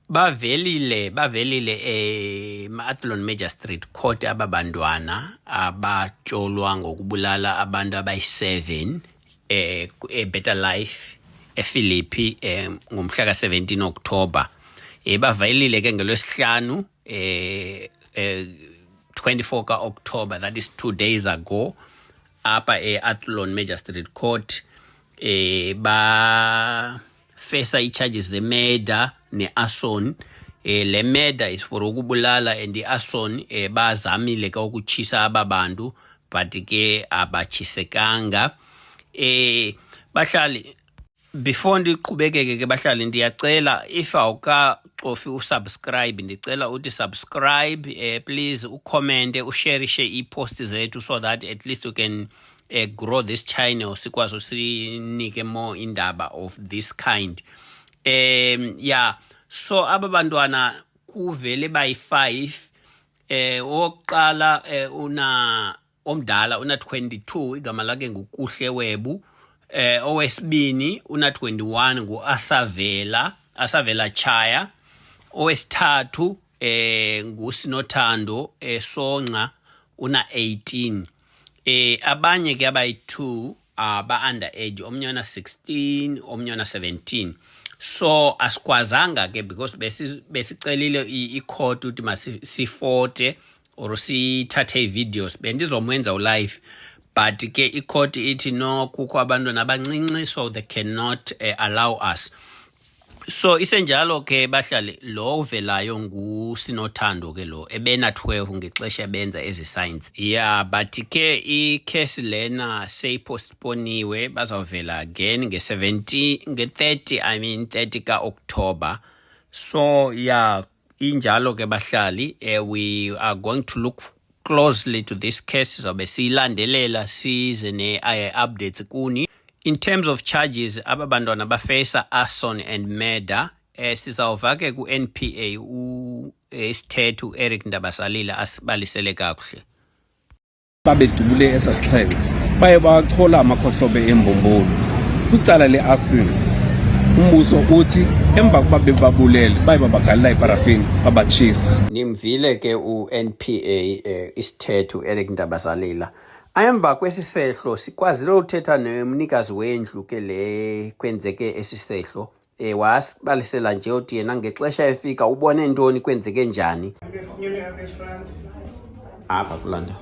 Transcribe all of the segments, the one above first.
bavelile ma-Athlone Magistrate Court ababantwana abatyolwa ngokubulala abantu abayi-7 Better Life ePhilippi ngomhla ka-17 October. Bavelile ke ngelwesihlanu 24 ka-October, that is 2 days ago, apha Athlone Magistrate Court fesa i-charges ze-murder ne-arson. Le murder is for ukubulala and i-arson bazamile ke ukutshisa ababantu but ke abatshisekanga. Bahlali, before ndiqhubekeke ke bahlali, ndiyacela if awukacofi usubscribe, ndicela uthi subscribe, please ucommente, usharishe i-post zethu so that at least we can grow this channel, sikwazi usinike more indaba of this kind. So ababantwana kuvele bayi-5. Owokuqala omdala una 22, igama lakhe nguKuhle Webu. Owesibini una 21, ngu-Asavela Chaya. Owesithathu nguSinothando Sonca, una 18. Abanye ke abayi-2 ba-under age, omnye una 16, omnye una 17. So asikwazanga ke because besicelile i-court uthi masifote or sithathe i-videos, bendizomwenza u-live but ke i-court ithi no, kukho abantwana abancinci so they cannot allow us. So isenjalo ke bahlali, lo uvelayo nguSinothando ke lo ebena 12 ngexesha ebenza ezi signs. But ke i-case lena seyipostponiwe, bazawuvela again nge-30 ka-October. So injalo ke bahlali, we are going to look closely to this case. Sobe siyilandelela size ne-updates kuni. In terms of charges, ababantwana bafesa arson and murder. Sizawuva ke ku-NPA isithethu Eric Ndabasalila asibalisele kakuhle. Babedubule esasixhenxe baye bachola amakhohlobe embombolo kwicala le-arson. Umbuso uthi emva kuba bebabulele baye babagalela iparafini babatshisa. Nimvile ke u-NPA isithethu Eric Ndabasalila. Emva kwesisehlo sikwazile uthetha nomnikazi wendlu ke le kwenzeke esisehlo. Wasibalisela nje uthi yena ngexesha efika ubone ntoni, kwenzeke njani. Apha kulanda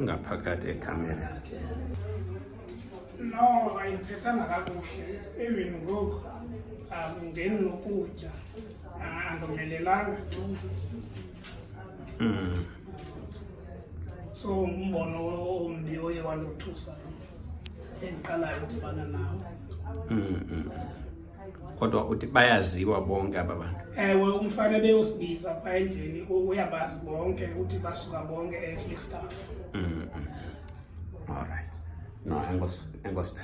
ngaphakathi ekamera. No, ayithethanga kakuhle. Even ngoku akungeni nokutya, andomelelanga. So umbono ombi oye wandothusa endiqalayo udibana nawo. Kodwa uthi bayaziwa bonke aba bantu? Ewe, umfana beyosibiza phaa endlini, uyabazi bonke, uthi basuka bonke eFlagstaff. All right. No, enkosi.